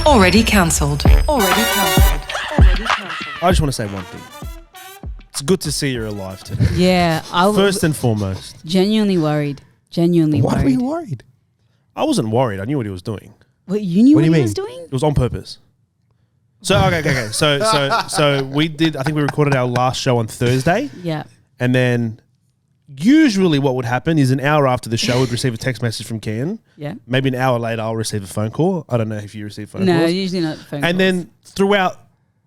Already cancelled. I just want to say one thing. It's good to see you're alive today. Yeah. First and foremost. Genuinely worried. Why were you worried? I wasn't worried. I knew what he was doing. What, you knew what he mean? was doing? It was on purpose. So, okay. So we did, I think we recorded our last show on Thursday. Yeah. And then usually what would happen is an hour after the show, we'd receive a text message from Kian. Yeah. Maybe an hour later, I'll receive a phone call. I don't know if you receive phone calls. No, usually not phone calls. And then throughout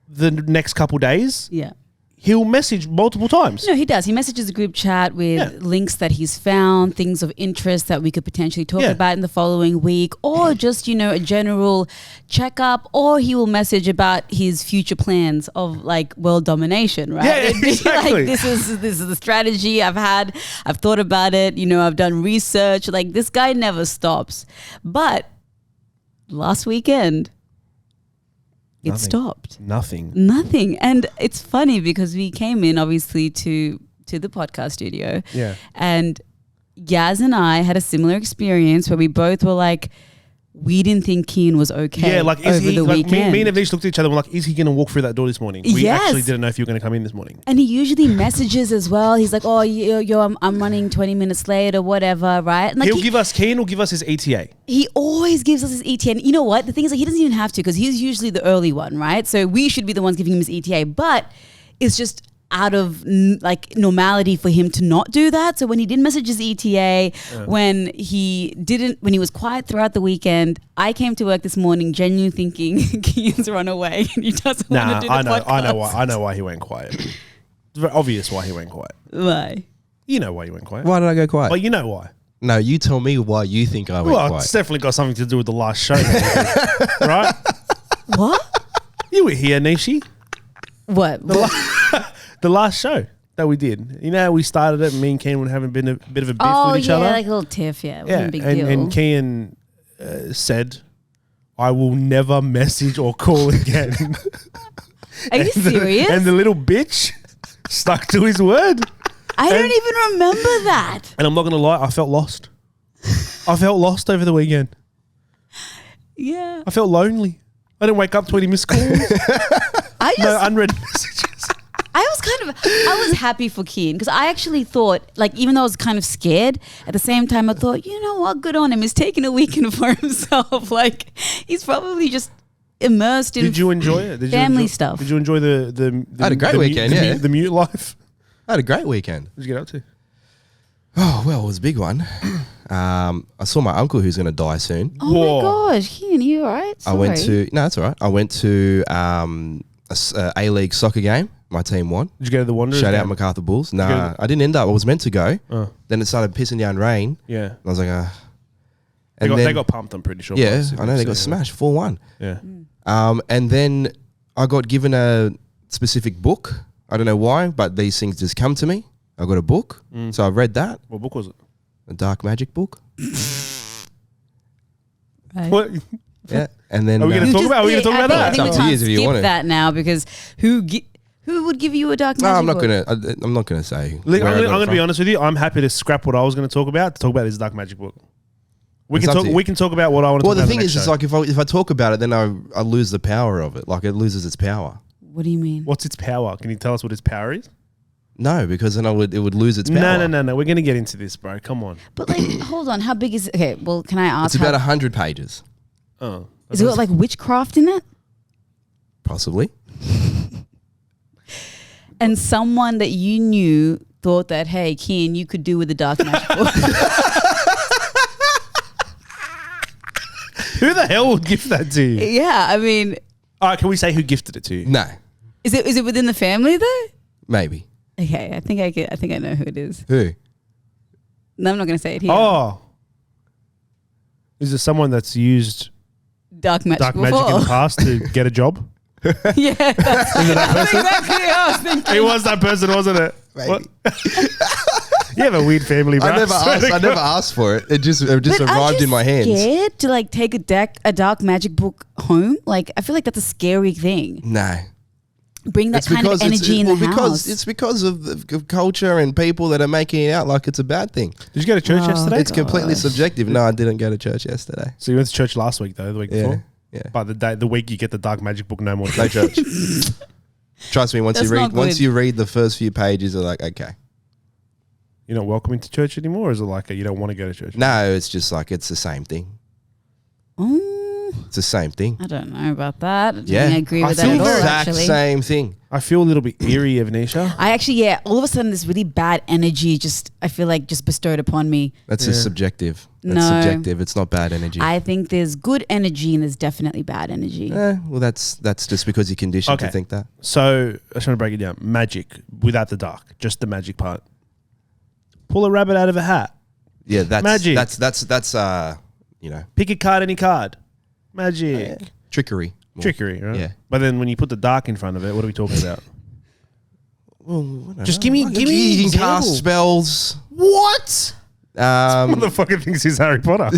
the next couple days, yeah, he'll message multiple times. No, he does. He messages the group chat with links that he's found, things of interest that we could potentially talk about in the following week, or just, a general checkup, or he will message about his future plans of like world domination, right? Yeah, exactly. Like, this is the strategy I've thought about it, I've done research. Like, this guy never stops. But last weekend, it stopped. Nothing. And it's funny because we came in obviously to the podcast studio. Yeah. And Yaz and I had a similar experience where we both were like, we didn't think Kian was okay. Yeah, like over the weekend. Me and Avnish looked at each other and were like, is he going to walk through that door this morning? We actually didn't know if you were going to come in this morning. And he usually messages as well. He's like, oh, yo, I'm running 20 minutes late or whatever, right? And like Kian will give us his ETA. He always gives us his ETA. And you know what? The thing is, like, he doesn't even have to because he's usually the early one, right? So we should be the ones giving him his ETA. But it's just out of normality for him to not do that. So when he didn't message his ETA, when he was quiet throughout the weekend, I came to work this morning genuinely thinking Kian's run away and he doesn't want to do the podcast. I know why he went quiet. It's very obvious why he went quiet. Why? You know why he went quiet. Why did I go quiet? Well, you know why. No, you tell me why you think I went quiet. It's definitely got something to do with the last show. Right? What? You were here, Nishi. What? The last show that we did. You know how we started it and me and Kian were having been a bit of a beef with each other? Oh, yeah, like a little tiff, yeah. It wasn't a big deal. And Kian said, I will never message or call again. Are you serious? And the little bitch stuck to his word. I don't even remember that. And I'm not going to lie, I felt lost. I felt lost over the weekend. Yeah. I felt lonely. I didn't wake up to any missed calls. No unread messages. I was happy for Kian because I actually thought, like, even though I was kind of scared, at the same time I thought, you know what, good on him. He's taking a weekend for himself. Like, he's probably just immersed in Did you enjoy it? Family stuff. Did you enjoy the I had a great weekend, the mute life? I had a great weekend. What did you get up to? Oh, well, it was a big one. I saw my uncle who's going to die soon. Oh, my gosh. Kian, you all right? Sorry. No, that's all right. I went to a A-League soccer game. My team won. Did you go to the Wanderers? Shout out MacArthur Bulls. Nah, I didn't end up. I was meant to go. Then it started pissing down rain. Yeah. And I was like, they got pumped, I'm pretty sure. Yeah, I know. They got smashed 4-1. Yeah. And then I got given a specific book. I don't know why, but these things just come to me. I got a book. So I read that. What book was it? A dark magic book. Right. What? Yeah. And then... Are we going to talk about that? I think we It's up to you can't if you want skip it. that now because who would give you a dark magic book? I'm not gonna say. Look, I'm going to be honest with you. I'm happy to scrap what I was going to talk about this dark magic book. We can talk about what I want to talk about. Well, the thing is, it's like if I talk about it, then I lose the power of it. Like, it loses its power. What do you mean? What's its power? Can you tell us what its power is? No, because then it would lose its power. No. We're going to get into this, bro. Come on. But like, hold on. How big is it? Okay, well, can I ask? It's about 100 pages. Oh. Is it got like witchcraft in it? Possibly. And someone that you knew thought that, hey, Kian, you could do with a dark magic book. Who the hell would gift that to you? Yeah, I mean... All right, can we say who gifted it to you? No. Is it within the family, though? Maybe. Okay, I think I know who it is. Who? No, I'm not going to say it here. Oh. Is it someone that's used dark magic in the past to get a job? Yeah, that's exactly what I was thinking. It was that person, wasn't it? Maybe. You have a weird family, bro. I never asked for it. It just arrived in my hands. Scared to like take a dark magic book home? Like, I feel like that's a scary thing. No. Bring that kind of energy in the house. It's because of culture and people that are making it out like it's a bad thing. Did you go to church yesterday? It's completely subjective. No, I didn't go to church yesterday. So you went to church last week, though, the week before? Yeah. By the week you get the dark magic book, no more No church. church. Trust me, once you read the first few pages, you're like, okay. You're not welcoming to church anymore, or is it like you don't want to go to church? No, it's just like it's the same thing. It's the same thing. I don't know about that. I don't Yeah, think I agree with that feel at the all, exact actually. same thing. I feel a little bit eerie of Nisha. I actually, all of a sudden this really bad energy I feel like just bestowed upon me. That's just subjective. That's No. subjective. It's not bad energy. I think there's good energy and there's definitely bad energy. Well, that's just because you're conditioned to think that. So I just want to break it down. Magic without the dark, just the magic part. Pull a rabbit out of a hat. Yeah, that's Magic. That's Pick a card, any card. Magic. trickery. More. Trickery, right? Yeah. But then when you put the dark in front of it, what are we talking about? Well, Just give me you can example. cast spells. What? Motherfucker thinks he's Harry Potter.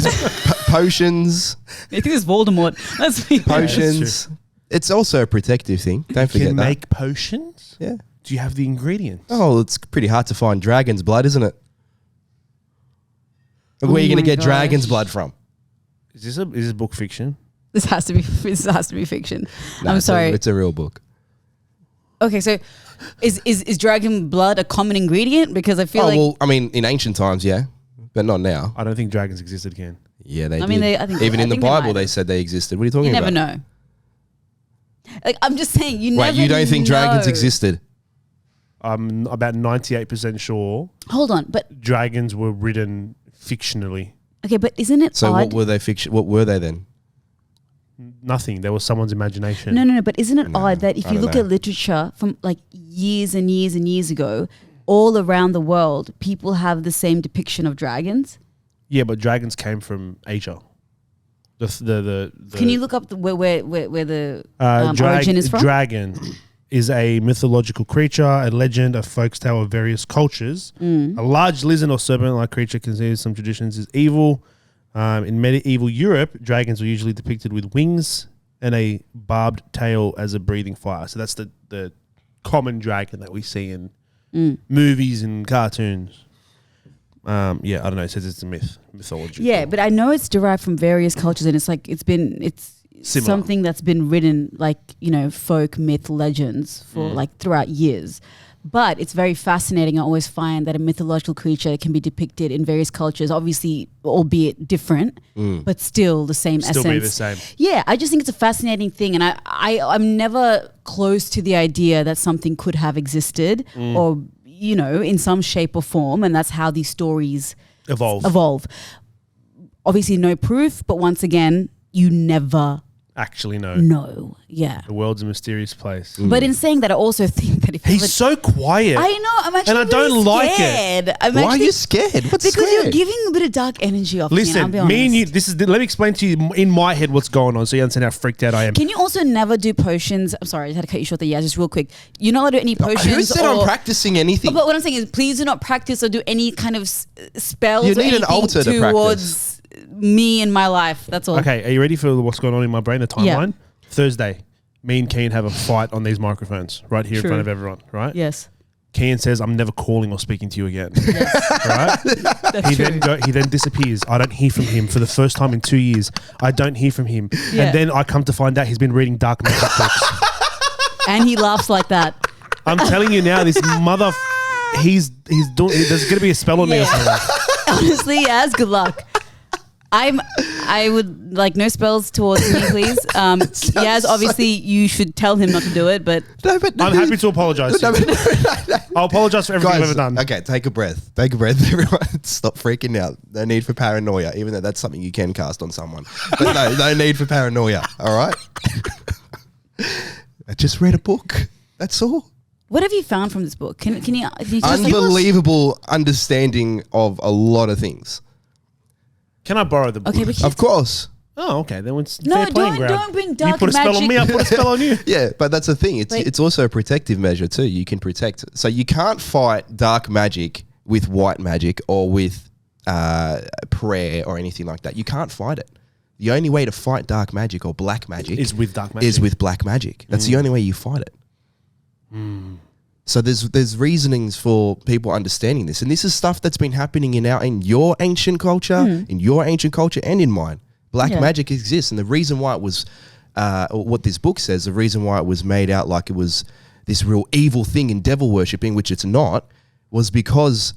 Potions. I think it's Voldemort. Let's be Potions. It's also a protective thing. Don't forget Can that. make potions? Yeah. Do you have the ingredients? Oh, it's pretty hard to find dragon's blood, isn't it? Where Oh are you going to my get gosh. dragon's blood from? Is this book fiction? This has to be fiction. No, I'm sorry. It's a real book. Okay, so is dragon blood a common ingredient? Because I feel like Well, I mean, in ancient times, yeah, but not now. I don't think dragons existed, Ken. Yeah, they I did. mean, I think Even I in the think they Bible, might they have. said they existed. What are you talking You about? never know. Like I'm just saying, you never Wait, you don't think dragons know. existed? I'm about 98% sure Hold on, but dragons were written fictionally. okay, but isn't it So odd? what were they fiction? What were they then? Nothing. There was someone's imagination. No, but isn't it No, odd that if I you don't look know. at literature from like years and years and years ago, all around the world, people have the same depiction of dragons? Yeah, but dragons came from Asia. The Can you look up where the drag- origin is from? Dragon is a mythological creature, a legend, a folktale of various cultures. Mm. A large lizard or serpent-like creature considered some traditions is evil. In medieval Europe, dragons were usually depicted with wings and a barbed tail as a breathing fire. So that's the common dragon that we see in movies and cartoons. I don't know. It says it's a mythology. Yeah, but I know it's derived from various cultures, and it's like it's Similar. something that's been written like folk myth legends for like throughout years. But it's very fascinating. I always find that a mythological creature can be depicted in various cultures, obviously, albeit different, but still the same Still essence. be the same. Yeah, I just think it's a fascinating thing, and I'm never close to the idea that something could have existed or in some shape or form, and that's how these stories Evolve. Obviously, no proof, but once again, you never Actually, no. know. Yeah. The world's a mysterious place. But in saying that, I also think that if you He's so quiet. I know, I'm actually And I don't really like it. scared. I'm Why are actually, you scared? What's because scared? you're giving a bit of dark energy off. I'll Listen, be honest. me and you, let me explain to you in my head what's going on so you understand how freaked out I am. Can you also never do potions? I'm sorry, I had to cut you short there. Yeah, just real quick. You're not allowed to do any potions. Who said I'm practicing anything? But what I'm saying is, please do not practice or do any kind of spells You or need an anything altar to towards me and my life. That's all. Okay, are you ready for what's going on in my brain, the timeline? Yeah. Thursday, me and Kian have a fight on these microphones right here True. in front of everyone, right? Yes. Kian says, I'm never calling or speaking to you again. Yes. Right? That's He true. then disappears. I don't hear from him for the first time in 2 years. I don't hear from him. Yeah. And then I come to find out he's been reading dark magic books. And he laughs like that. I'm telling you now, this mother, he's doing, there's going to be a spell on me or Yeah. something. Honestly, Yaz, good luck. I would like no spells towards me, please. Yaz, obviously you should tell him not to do it, but No, but I'm happy to apologise. No, I'll apologise for everything I've Guys, ever done. okay, take a breath. Take a breath, everyone. Stop freaking out. No need for paranoia, even though that's something you can cast on someone. But no need for paranoia, all right? I just read a book. That's all. what have you found from this book? Can you just Unbelievable understanding of a lot of things. Can I borrow the book? Okay, but Of course. Oh, okay. Then it's No, fair playing ground. don't bring You dark put a spell on magic. me, I put a spell on you. Yeah, but that's the thing. Wait. It's also a protective measure too. You can protect. So you can't fight dark magic with white magic or with prayer or anything like that. You can't fight it. The only way to fight dark magic or black magic Is with dark magic. is with black magic. That's the only way you fight it. So there's reasonings for people understanding this, and this is stuff that's been happening in your ancient culture, in your ancient culture, and in mine. Black Yeah. magic exists, and the reason why it was, what this book says, the reason why it was made out like it was this real evil thing in devil worshipping, which it's not, was because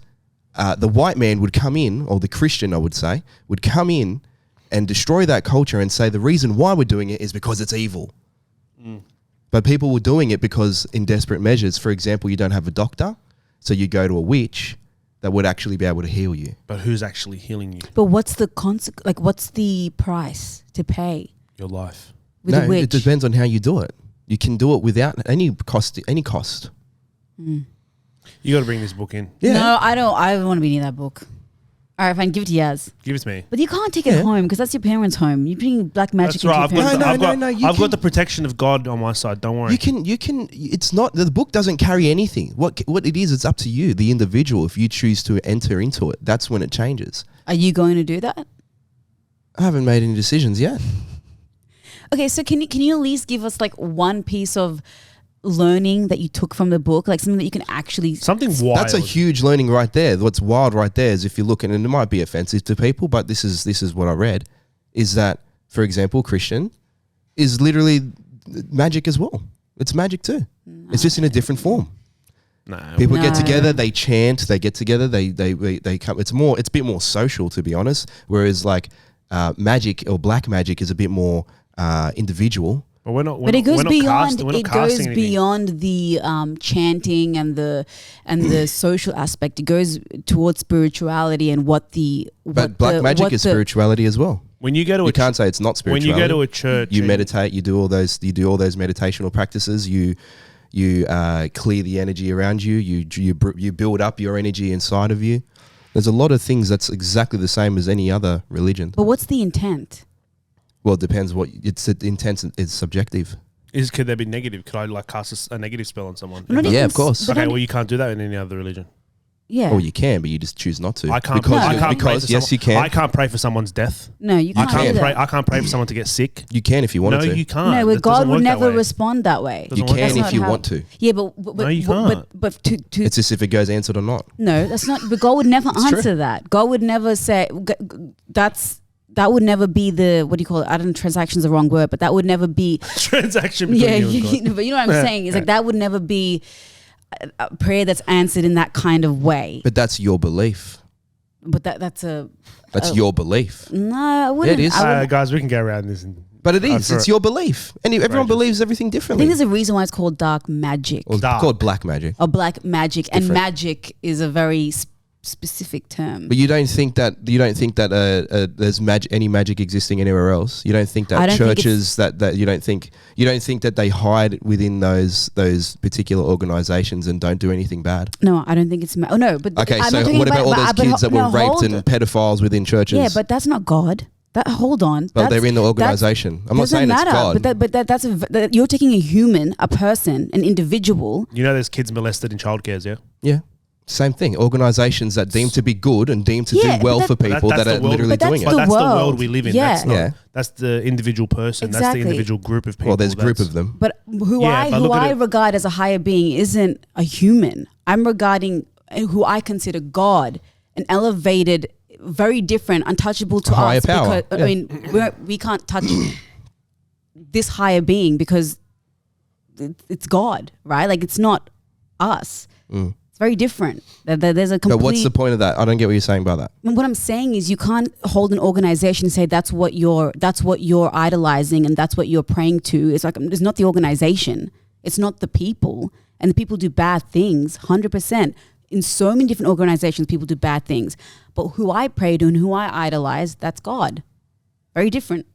the white man would come in, or the Christian, I would say, would come in and destroy that culture and say the reason why we're doing it is because it's evil. But people were doing it because in desperate measures, for example, you don't have a doctor, so you go to a witch that would actually be able to heal you. But who's actually healing you? But what's the what's the price to pay Your life. with a witch? It depends on how you do it. You can do it without any cost. You got to bring this book in. Yeah. No, I don't. I want to be near that book. All right, fine. Give it to Yaz. Give it to me. But you can't take it home because that's your parents' home. You're bringing black magic That's right. into your parents' I've got the protection of God on my side. Don't worry. You can. It's not, the book doesn't carry anything. What it is, it's up to you, the individual. If you choose to enter into it, that's when it changes. Are you going to do that? I haven't made any decisions yet. Okay, so can you at least give us like one piece of learning that you took from the book, like something that you can actually Something wild. That's a huge learning right there. What's wild right there is if you look, and it might be offensive to people, but this is what I read, is that, for example, Christian is literally magic as well. It's magic too. It's just in a different form. No. People get No. together, they chant, they get together, they come. It's a bit more social, to be honest. Whereas like magic or black magic is a bit more individual. But we're not. But it goes beyond. We're not It goes casting anything. beyond the chanting and the social aspect. It goes towards spirituality and what the. But black magic is spirituality as well. When you go to You can't say it's not when spirituality. you go to a church, you and- meditate, you do all those meditational practices. You clear the energy around you. You build up your energy inside of you. There's a lot of things that's exactly the same as any other religion. But what's the intent? Well, it depends what it's intense. It's subjective. Could there be negative? Could I like cast a negative spell on someone? Not even Yeah, of course. but Okay, not well you can't do that in any other religion. Yeah. Or you can, but you just choose not to. I can't. because I can't pray for yes, you can. I can't pray for someone's death. No, you can't. I can't do pray. that. I can't pray for someone to get sick. You can if you wanted No, to. you can't. No, where That God doesn't would work that never way. respond that way. Doesn't You work can that That's if not you how- want to. Yeah, but No, you can't. but to It's just if it goes answered or not. no, that's not. But God would never true. answer that. God would never say that would never be the, what do you call it? I don't know. Transaction is the wrong word, but that would never be. Transaction between Yeah, you and God. but you know what I'm saying. It's like that would never be a prayer that's answered in that kind of way. But that's your belief. But that's a That's your belief. no. I wouldn't. is. I, wouldn't- Guys, we can go around this. And But it is. for It's it. your belief. And everyone Right. believes everything I differently. think there's a reason why it's called dark magic Or Dark. called black magic. or black magic, and different. magic is a very specific term. But you don't think that there's any magic existing anywhere else. You don't think I that don't think churches that you don't think that they hide within those particular organizations and don't do anything bad. No, I don't think it's. Oh no, but Okay, I'm so not talking what about all those but kids that were no, raped hold- and pedophiles within churches? Yeah, but that's not God. Hold on. Well, That's- they're in the that's- organization. I'm not doesn't saying it's matter, God. But you're taking a human, a person, an individual. You know, there's kids molested in childcares. Yeah. Yeah. Same thing. Organizations that deem to be good and deem to Yeah, do well but for people that's that the are world. literally But that's doing the But it. that's the world. world we live in. Yeah. That's not. Yeah. That's the individual person. That's Exactly. the individual group of people. Well, there's a group That's- of them. But who Yeah, but look at I it. regard as a higher being isn't a human. I'm regarding who I consider God, an elevated, very different, untouchable to A higher us. power. Because, Yeah. I mean, we can't touch this higher being because it's God, right? Like it's not us. It's very different. There's a complete. But what's the point of that? I don't get what you're saying by that. What I'm saying is you can't hold an organization and say that's what you're idolizing and that's what you're praying to. It's like it's not the organization. It's not the people. And the people do bad things, 100%. In so many different organizations, people do bad things. But who I pray to and who I idolize, that's God. Very different.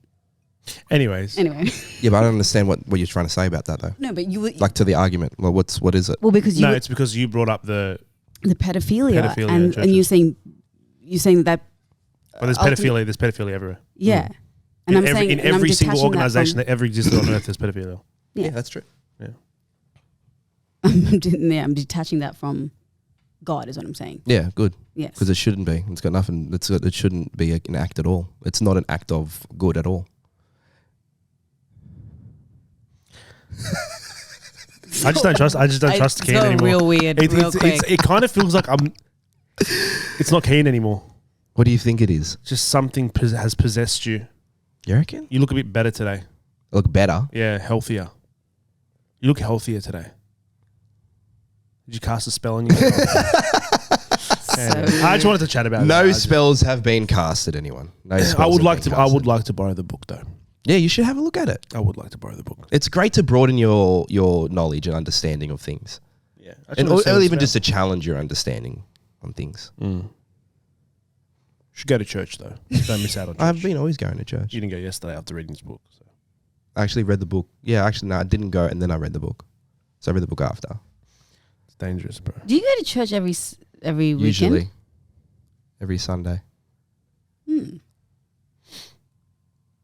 Anyways, Anyway. Yeah, but I don't understand what you're trying to say about that though. No, but you would Like to the argument. Well, what is it? well because you no, would- it's because you brought up the. the pedophilia, Pedophilia in and churches. you're saying that Well, there's pedophilia. There's pedophilia everywhere. yeah. And I'm saying in and I'm every single detaching that from- organization that ever existed on earth, there's pedophilia. Yeah. that's true. Yeah. I'm detaching that from God, is what I'm saying. Yeah, good. Yes. Because it shouldn't be. It's got nothing. It shouldn't be an act at all. It's not an act of good at all. I just don't trust. I just don't trust Kian anymore. Real weird. It kind of feels like it's not Kian anymore. What do you think it is? Just something has possessed you. You reckon? You look a bit better today. Look better. Yeah, healthier. You look healthier today. Did you cast a spell on you? I just wanted to chat about it. No spells have been casted, anyone. No spells I would have like been to. casted. I would like to borrow the book though. Yeah, you should have a look at it. I would like to borrow the book. It's great to broaden your knowledge and understanding of things. Yeah, And or even just to challenge your understanding on things. Should go to church though. Don't miss out on church. I've been always going to church. You didn't go yesterday after reading this book. So. I actually read the book. Yeah, actually, no, I didn't go, and then I read the book. So I read the book after. It's dangerous, bro. Do you go to church every weekend? Usually. Every Sunday. I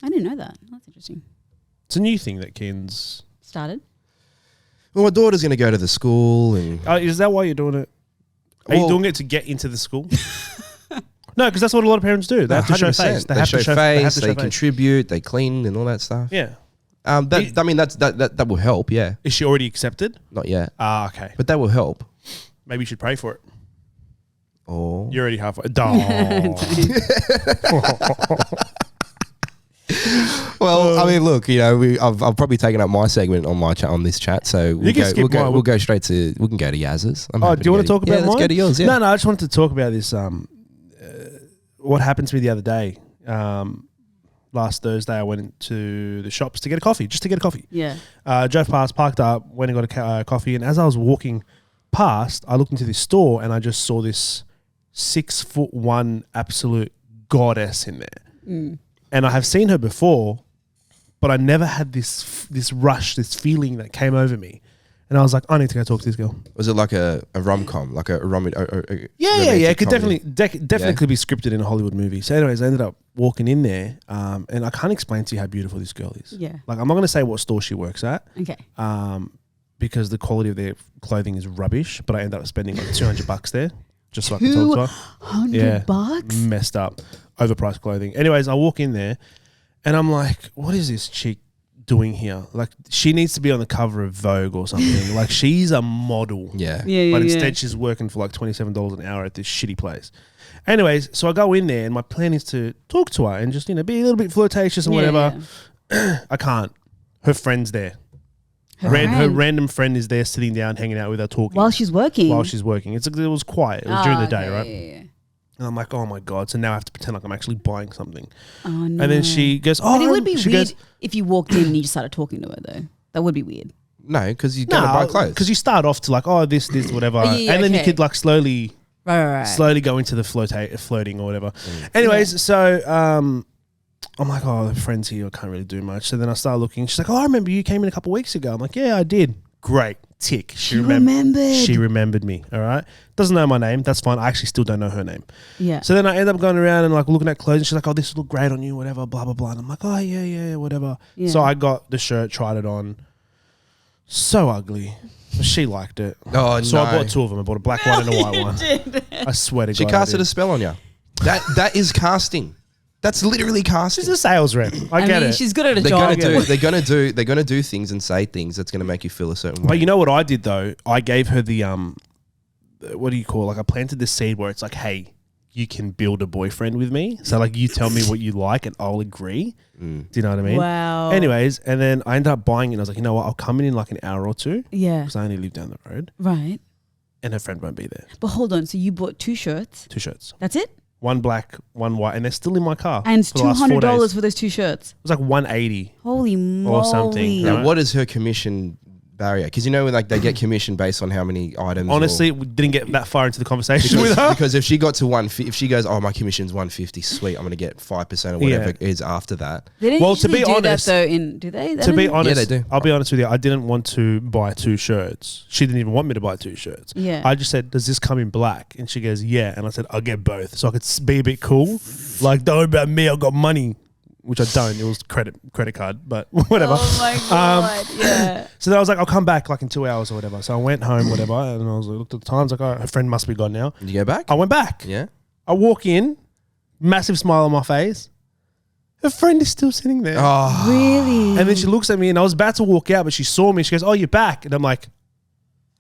didn't know that. That's interesting. It's a new thing that Kian's Started? Well, my daughter's going to go to the school, and is that why you're doing it? Are you Well- doing it to get into the school? No, because that's what a lot of parents do. They have to show 100%. face. They show face. They contribute. They clean and all that stuff. Yeah. That will help. Yeah, Is she already accepted? not yet, Ah, okay. but that will help. Maybe you should pray for it. Oh, You're already halfway. well, I mean, look, I've probably taken up my segment on my chat on this chat, so You can skip mine. we'll go straight to we can go to Yaz's. Oh, do you want to talk about mine? Let's go to yours. Yeah. No, I just wanted to talk about this. What happened to me the other day? Last Thursday, I went into the shops to get a coffee, just to get a coffee. Yeah. Drove past, parked up, went and got a coffee, and as I was walking past, I looked into this store and I just saw this 6'1" absolute goddess in there. And I have seen her before, but I never had this rush, this feeling that came over me. And I was like, I need to go talk to this girl. Was it like a rom-com, like a Yeah. It could comedy? definitely could be scripted in a Hollywood movie. So anyways, I ended up walking in there, and I can't explain to you how beautiful this girl is. Yeah. Like, I'm not going to say what store she works at, Okay. because the quality of their clothing is rubbish, but I ended up spending like $200 there just so I could talk to her. $100? Messed up, overpriced clothing. Anyways, I walk in there and I'm like, what is this chick doing here? Like, she needs to be on the cover of Vogue or something. Like, she's a model. Yeah. But instead she's working for like $27 an hour at this shitty place. Anyways, so I go in there and my plan is to talk to her and just, be a little bit flirtatious and whatever. Yeah. I can't. Her friend's there. Her random friend is there sitting down, hanging out with her, talking. While she's working? It was quiet. It was during the day, right? Yeah. And I'm like, oh my God. So now I have to pretend like I'm actually buying something. Oh, no. And then she goes, But it would be she weird goes, if you walked in and you just started talking to her, though. That would be weird. No, because you're going to buy clothes. Because you start off to like, oh, this, whatever. And then you could like slowly go into the flirting or whatever. Anyways, so I'm like, oh, the friend's here. I can't really do much. So then I started looking. She's like, oh, I remember you came in a couple of weeks ago. I'm like, yeah, I did. Great. Tick. She remembered. She remembered me. All right. Doesn't know my name. That's fine. I actually still don't know her name. Yeah. So then I end up going around and like looking at clothes. And she's like, oh, this will look great on you, whatever, blah, blah, blah. And I'm like, oh, yeah, whatever. Yeah. So I got the shirt, tried it on. So ugly. But she liked it. Oh, so no. I bought two of them. I bought a black one and a white one. I swear to God. She casted a spell on you. That is casting. That's literally casting. She's a sales rep. I get it. She's good at a They're job. gonna do things and say things that's gonna make you feel a certain way. But you know what I did though? I gave her the what do you call it? Like I planted the seed where it's like, hey, you can build a boyfriend with me. So like you tell me what you like and I'll agree. Do you know what I mean? Wow. Anyways, and then I ended up buying it and I was like, you know what? I'll come in like an hour or two. Yeah. Because I only live down the road. Right. And her friend won't be there. But hold on. So you bought 2 shirts. 2 shirts. That's it? One black, one white, and they're still in my car. And it's for the last 4 days. $200 for those 2 shirts. It was like $180. Holy moly. Or something. Now, Right. what is her commission barrier? Because when like they get commission based on how many items. Honestly, we didn't get that far into the conversation with her. Because if she got to if she goes, oh, my commission's 150, sweet, I'm going to get 5% or whatever it is after that. They didn't Well, to usually be do honest- that though do they? To be honest, Yeah, they do. I'll be honest with you. I didn't want to buy 2 shirts. She didn't even want me to buy 2 shirts. Yeah. I just said, does this come in black? And she goes, yeah. And I said, I'll get both. So I could be a bit cool. Like, don't worry about me. I've got money. Which I don't. It was credit card, but whatever. Oh my God. Yeah. So then I was like, I'll come back like in 2 hours or whatever. So I went home, whatever. And I was like, looked at the times. Like, oh, her friend must be gone now. Did you go back? I went back. Yeah. I walk in, massive smile on my face. Her friend is still sitting there. Oh. Really? And then she looks at me and I was about to walk out, but she saw me. She goes, oh, you're back. And I'm like,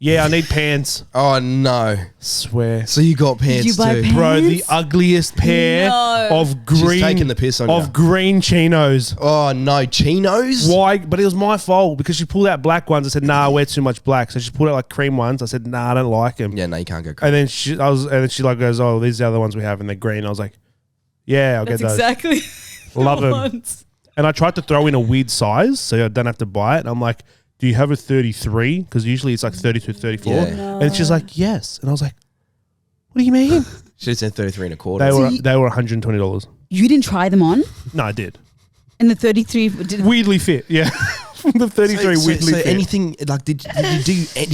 Yeah, I need pants. Oh no! Swear. So you got pants you buy too? pants? Bro, the ugliest pair No. of green. She's taking the piss on of you. green chinos. Oh no, chinos! Why? But it was my fault because she pulled out black ones. I said, "Nah, I wear too much black." So she pulled out like cream ones. I said, "Nah, I don't like them." Yeah, no, you can't go. And then she like goes, "Oh, these are the other ones we have, and they're green." I was like, "Yeah, I'll That's get those." exactly. Love the them. ones. And I tried to throw in a weird size so I don't have to buy it. And I'm like, "Do you have a 33?" Because usually it's like 32, 34. Yeah. No. And she's like, "Yes." And I was like, "What do you mean?" Should have said 33 and a quarter. They were $120. You didn't try them on, No, I did. and the 33 did. Weirdly fit, yeah. The 33 weirdly fit. anything like did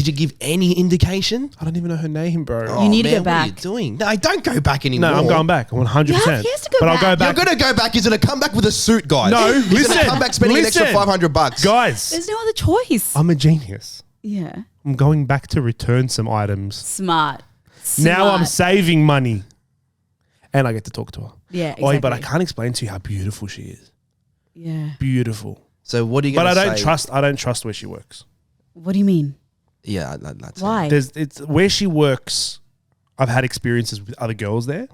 you give any indication? I don't even know her name, bro. You need to go What are you back. doing? No, don't go back anymore. No, I'm going back. 100%. Yeah, he has to go but back. I'll go You're back. gonna go back. He's gonna come back with a suit, guys. No, He's listen. gonna come back spending an extra listen. $500. Guys, There's no other choice. I'm a genius. Yeah, I'm going back to return some items. smart. Now I'm Smart. saving money. And I get to talk to her. Yeah, Oi, but I exactly. can't explain to you how beautiful she is. Yeah. Beautiful. So what are you But gonna I say? don't trust where she works. What do you mean? Yeah, that's Why? It's where she works. I've had experiences with other girls there.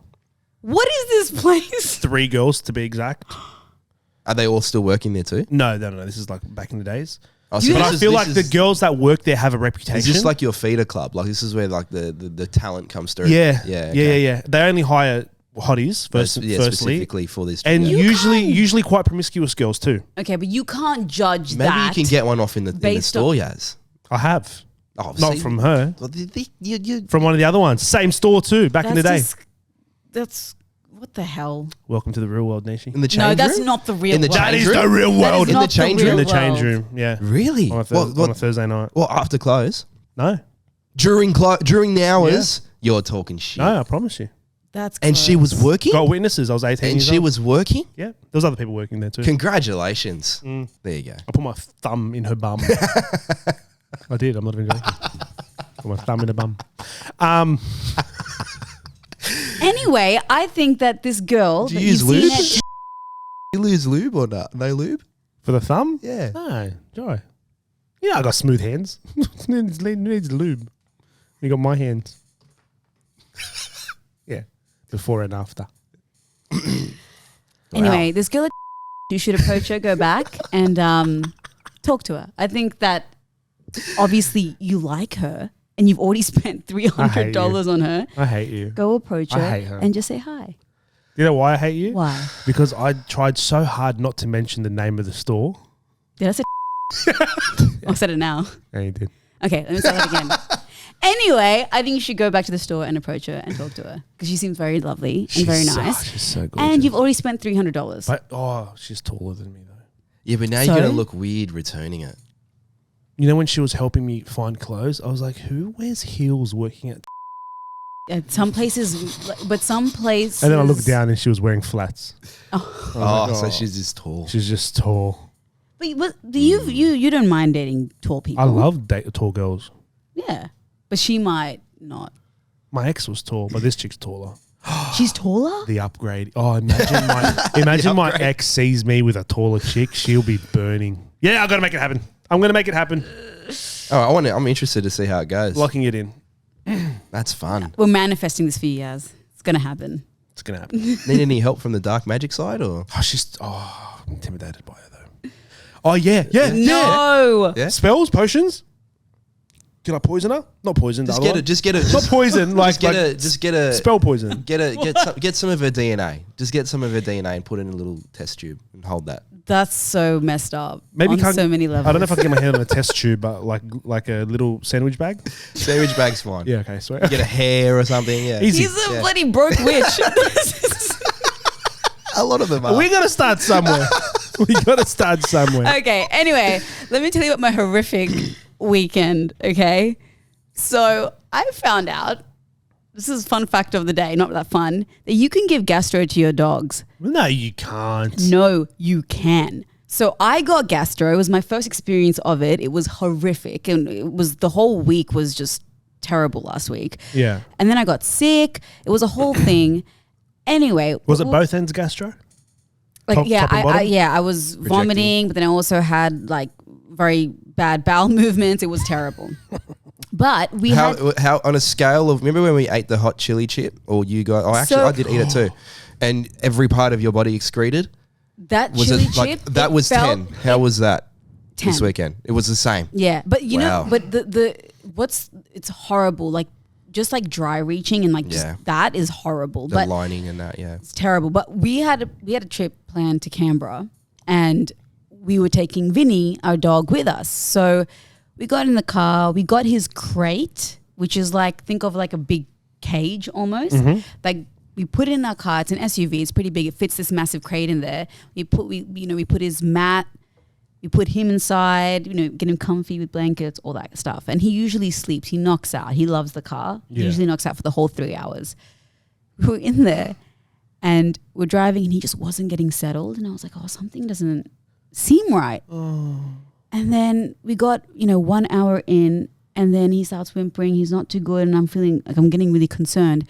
What is this place? 3 girls to be exact. Are they all still working there too? No. This is like back in the days. Oh, You But know- I feel like the girls that work there have a reputation. Is this like your feeder club? Like this is where like the talent comes through. yeah, yeah, yeah. They only hire hotties firstly, specifically for this. and You usually quite promiscuous girls too. Okay, but you can't judge maybe that. you can get one off in the based store, on- Yaz. I have Oh, not see? from her, Well, you from one of the other ones. Same store too. Back in the day. That's what the hell? Welcome to the real world, Nishi. in the change No, that's room? not the real In the world. That change is room? the real That is world. In not the change real In the world. change room, yeah. Really? On a, What- on a Thursday night. Well, after close, No, during the hours, you're talking shit. no, I promise you. That's And she was gross. working, Got witnesses. I was 18 and years she old. was working. Yeah, there was other people working there too. Congratulations. There you go. I put my thumb in her bum. I did. I'm not even joking. Put my thumb in her bum. Anyway, I think that this girl. Do that you use you've seen lube? at- You lose lube or not? No lube? For the thumb? Yeah. No, Joy. Yeah, I got smooth hands. needs lube. You got my hands. Yeah, before and after. Anyway, this girl. You should approach her, go back, and talk to her. I think that obviously you like her, and you've already spent $300 on her. I hate you. Go approach I her, hate her. and just say hi. You know why I hate you? Why? Because I tried so hard not to mention the name of the store. Did I say? I said it now. Yeah, you did. Okay, let me say that again. Anyway, I think you should go back to the store and approach her and talk to her because she seems very lovely and very nice. She's so gorgeous. And you've already spent $300. But she's taller than me though. Yeah, but now So? you're going to look weird returning it. You know when she was helping me find clothes, I was like, "Who wears heels working at?" At some places, but some places. And then I looked down and she was wearing flats. I was Oh, like, so she's just tall. she's just tall. But do you don't mind dating tall people? I love tall girls. Yeah, but she might not. My ex was tall, but this chick's taller. She's taller. The upgrade. Oh, imagine my ex sees me with a taller chick. She'll be burning. Yeah, I got to make it happen. I'm going to make it happen. Oh, I'm interested to see how it goes. Locking it in. That's fun. We're manifesting this for years. It's gonna happen. It's going to happen. Need any help from the dark magic side or? I'm intimidated by her though. Oh, yeah. No. Yeah. Spells, potions. Can I poison her? Not poison. Just get it. Not poison. Like, Just get a spell poison. get some of her DNA. Just get some of her DNA and put it in a little test tube and hold that. That's so messed up. Maybe on can't- so many levels. I don't know if I can get my hand on a test tube, but like a little sandwich bag. Sandwich bag's fine. Yeah, okay, swear. Get a hair or something. Yeah. Easy. He's a Yeah. bloody broke witch. A lot of them are. We got to start somewhere. We got to start somewhere. Okay, anyway, let me tell you about my horrific weekend, okay? So I found out, this is fun fact of the day, not that fun, that you can give Gastro to your dogs. No, you can't. No, you can. So I got Gastro. It was my first experience of it. It was horrific. And the whole week was just terrible last week. Yeah. And then I got sick. It was a whole thing. Anyway. Was it both ends gastro? Like, Top- top and bottom? I was vomiting, but then I also had like very bad bowel movements. It was terrible. But we had how on a scale of, remember when we ate the hot chili chip, or you guys? Oh, actually, I did eat it too, and every part of your body excreted. that Was chili it like chip. that? it Was felt 10. How was that 10. this weekend? It was the same. Yeah, but you Wow. know, but it's horrible. Like just like dry reaching and like just Yeah. that is horrible. The But lining and that, yeah. it's terrible. But we had a trip planned to Canberra, and we were taking Vinny, our dog, with us. So we got in the car. We got his crate, which is like, think of like a big cage almost. Like we put it in our car. It's an SUV. It's pretty big. It fits this massive crate in there. We put his mat. We put him inside. Get him comfy with blankets, all that stuff. And he usually sleeps. He knocks out. He loves the car. He Yeah. usually knocks out for the whole 3 hours. We were in there, and we're driving, and he just wasn't getting settled. And I was like, oh, something doesn't seem right. And then we got 1 hour in, and then he starts whimpering. He's not too good, and I'm feeling like I'm getting really concerned.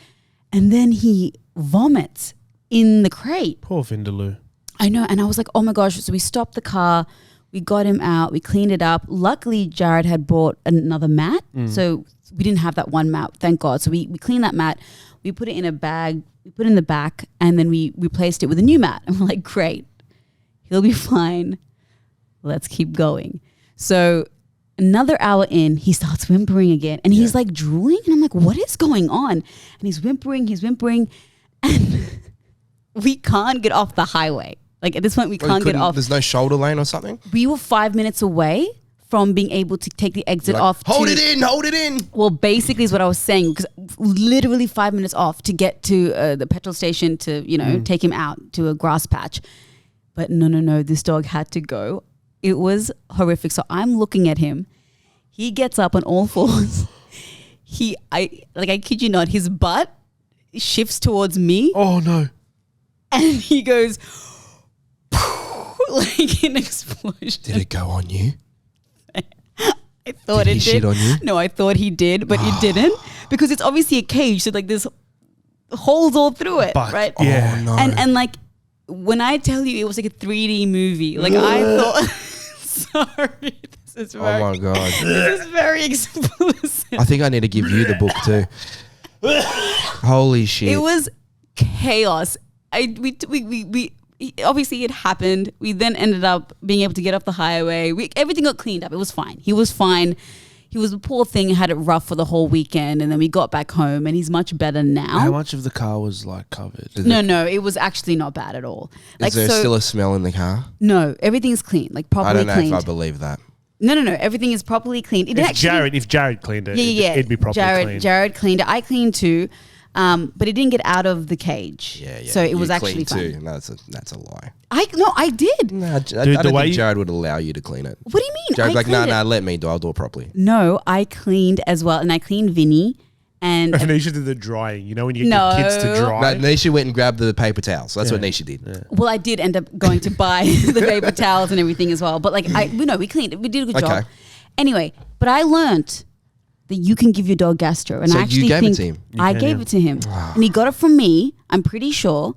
And then he vomits in the crate. Poor Vindaloo. I know. And I was like, oh my gosh. So we stopped the car. We got him out. We cleaned it up. Luckily, Jared had bought another mat. So we didn't have that one mat, thank God. So we cleaned that mat. We put it in a bag. We put it in the back, and then we replaced it with a new mat. And we're like, great. He'll be fine. Let's keep going. So another hour in, he starts whimpering again. And he's like drooling. And I'm like, what is going on? And he's whimpering. And we can't get off the highway. Like at this point, we can't get off. There's no shoulder lane or something? We were 5 minutes away from being able to take the exit Like, off. hold it in. Well, basically is what I was saying, because literally 5 minutes off to get to the petrol station to, take him out to a grass patch. But no, this dog had to go. It was horrific. So I'm looking at him. He gets up on all fours. I kid you not, his butt shifts towards me. Oh no. And he goes like an explosion. Did it go on you? I thought Did he it did. shit on you? No, I thought he did, but it didn't, because it's obviously a cage. So like there's holes all through it, But, right? yeah. Oh no. And like when I tell you it was like a 3D movie, like I thought. Sorry, this is very. Oh my God. This is very explicit. I think I need to give you the book too. Holy shit. It was chaos. We obviously it happened. We then ended up being able to get off the highway. Everything got cleaned up. It was fine. He was fine. He was a poor thing, had it rough for the whole weekend, and then we got back home, and he's much better now. How much of the car was like covered? No, it was actually not bad at all. Is there still a smell in the car? No, everything's clean, like properly I don't know cleaned. if I believe that. No, everything is properly cleaned. It If Jared cleaned it, yeah, it'd be properly cleaned. Jared cleaned it. I cleaned too, but it didn't get out of the cage. Yeah. So it was You actually clean fine. too. That's a lie. I did. No, I the don't way think you- Jared would allow you to clean it. What do you mean? Jared's I like, no, cleaned it. let me do. I'll do it properly. No, I cleaned as well, and I cleaned Vinny. And Nisha did the drying. You know when you get your kids to No. dry? No, Nisha went and grabbed the paper towels. That's what Nisha did. Yeah. well, I did end up going to buy the paper towels and everything as well. But like, we cleaned it. We did a good job. Okay. Anyway, but I learned that you can give your dog Gastro, and So I you actually gave it think to him? I can, gave yeah. it to him, and he got it from me. I'm pretty sure.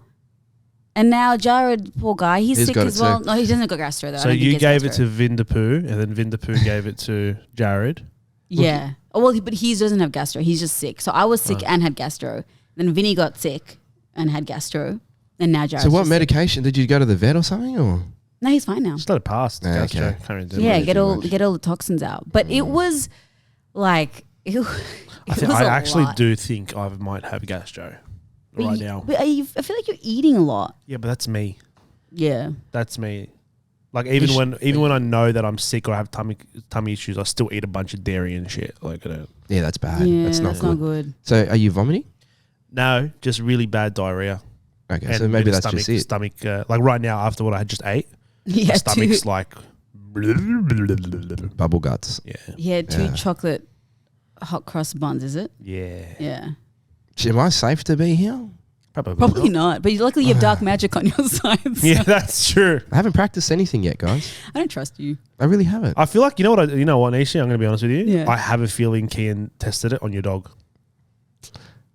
And now Jared, poor guy, he's sick got as it well. too. No, he doesn't got Gastro though. I So don't think you he has gave it Gastro. to Vindapoo, and then Vindapoo gave it to Jared. Yeah. Oh, well, but he doesn't have Gastro. He's just sick. So I was sick and had Gastro. Then Vinny got sick and had Gastro, and now Jared. So what medication? Did you go to the vet or something? Or No, he's fine now. Just let it pass. Yeah, Gastro. okay. Can't really do Yeah, much. get all the toxins out. But it was like it was I a actually lot. do think I might have gastro But right you- now. But I feel like you're eating a lot. Yeah, but that's me. Yeah. That's me. Like even when I know that I'm sick or I have tummy issues, I still eat a bunch of dairy and shit. Like I don't. yeah, that's bad. Yeah, that's not good. So are you vomiting? No, just really bad diarrhea. Okay, And so a maybe bit of that's just it. Stomach, like right now after what I had just ate, Yeah, my stomach's like. Bubble guts. Yeah. Yeah, two Yeah. chocolate hot cross buns, is it? Yeah. Yeah. Am I safe to be here? Probably not. But luckily you have dark magic on your side. So Yeah, that's true. I haven't practiced anything yet, guys. I don't trust you. I really haven't. I feel like you know what, Nisha. I'm going to be honest with you. Yeah. I have a feeling Kian tested it on your dog.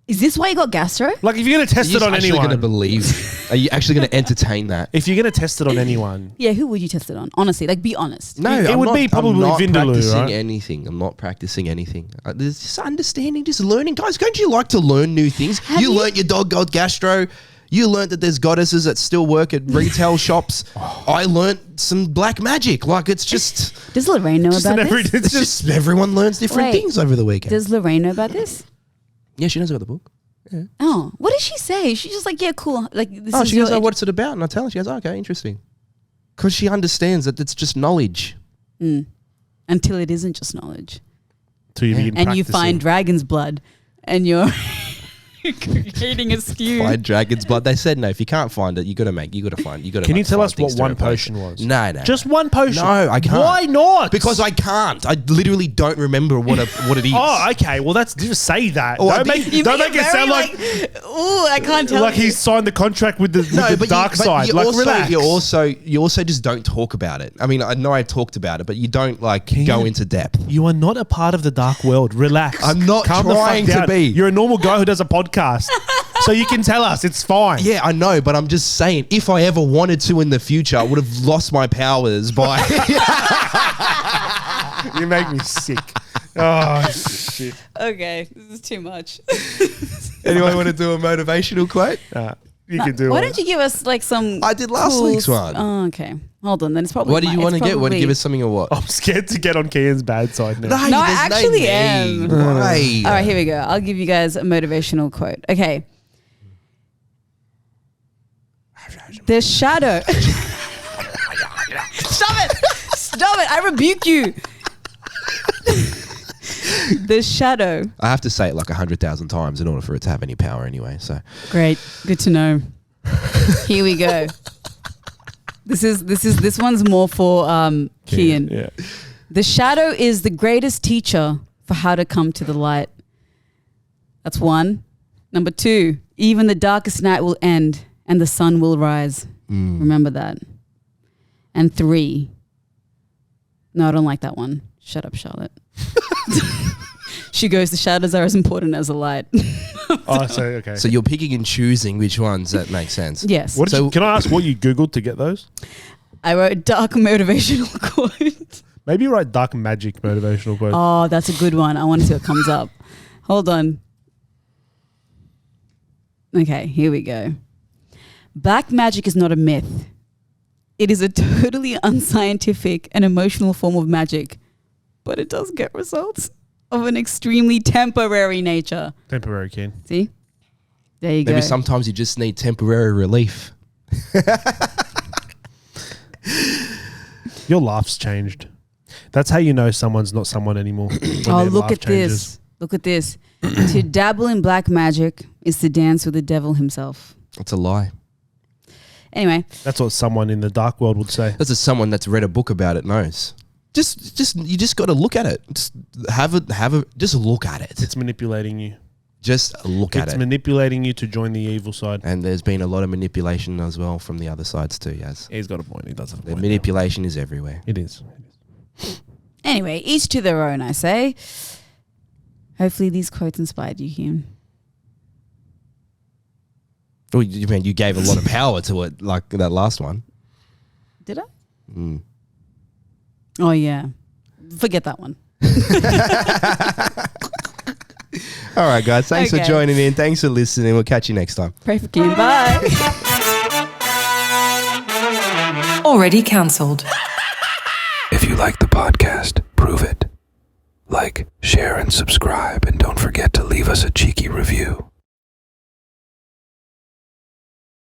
Is this why you got gastro? Like, if you're going to test it on anyone. Going to believe? Are you actually going to entertain that? If you're going to test it on anyone. Yeah, who would you test it on? Honestly, like, be honest. No, It would be probably I'm not Vindaloo, practicing right? anything. I'm not practicing anything. There's just understanding, just learning. Guys, don't you like to learn new things? You learnt your dog got gastro. You learnt that there's goddesses that still work at retail shops. I learnt some black magic. Like, it's just... Does Lorraine know about this? It's just everyone learns different things over the weekend. Does Lorraine know about this? Yeah, she knows about the book. Yeah. Oh, what did she say? She's just like, yeah, cool. Like, this She goes, oh, what's it about? And I tell her, she goes, oh, okay, interesting. Because she understands that it's just knowledge. Until it isn't just knowledge. Till you begin And practicing. you find dragon's blood and you're creating a stew. Find dragon's blood. They said no. If you can't find it, you got to find. You got to. Can you tell us what one potion was? No. Just one potion? No, I can't. Why not? Because I can't. I literally don't remember what it is. Oh, okay. Well, that's just say that. Oh, don't make it sound like ooh, I can't tell. Like he signed the contract with the dark side. Like, relax. You also just don't talk about it. I mean, I know I talked about it, but you don't go into depth. You are not a part of the dark world. Relax. I'm not Calm trying the fuck to down. be. You're a normal guy who does a podcast. So you can tell us. It's fine. Yeah, I know, but I'm just saying, if I ever wanted to in the future, I would have lost my powers by... You make me sick. Oh, shit. Okay, this is too much. Anyone want to do a motivational quote? You can do it. Why don't you give us like some... I did last week's one. Oh, okay. Hold on, then it's probably... What do you want to get? Want to give us something or what? I'm scared to get on Kian's bad side now. No, I actually am. Why? All right, here we go. I'll give you guys a motivational quote. Okay. The shadow... Stop it! Stop it! I rebuke you! The shadow... I have to say it like 100,000 times in order for it to have any power anyway, so... Great. Good to know. Here we go. This one's more for Kian. Yeah. The shadow is the greatest teacher for how to come to the light. That's one. Number two, even the darkest night will end and the sun will rise. Remember that. And three. No, I don't like that one. Shut up, Charlotte. She goes, the shadows are as important as the light. Oh, so okay. So you're picking and choosing which ones that make sense. Yes. Can I ask what you Googled to get those? I wrote dark motivational quote. Maybe you write dark magic motivational quote. Oh, that's a good one. I want to see what comes up. Hold on. Okay, here we go. Black magic is not a myth. It is a totally unscientific and emotional form of magic, but it does get results of an extremely temporary nature. Temporary, Kian. See? There you go. Maybe sometimes you just need temporary relief. Your laugh's changed. That's how you know someone's not someone anymore. Oh, look at this. Look at this. To dabble in black magic is to dance with the devil himself. That's a lie. Anyway. That's what someone in the dark world would say. That's what someone that's read a book about it knows. You just got to look at it. Just just look at it. It's manipulating you. Just look at it. It's manipulating you to join the evil side. And there's been a lot of manipulation as well from the other sides too, yes. He's got a point. He does have a The point. manipulation is everywhere. It is. Anyway, each to their own, I say. Hopefully these quotes inspired you, Kian. Well, you mean you gave a lot of power to it, like that last one. Did I? Oh, yeah. Forget that one. All right, guys. Thanks for Okay. joining in. Thanks for listening. We'll catch you next time. Pray for Kian. Bye. Already cancelled. If you like the podcast, prove it. Like, share, and subscribe, and don't forget to leave us a cheeky review.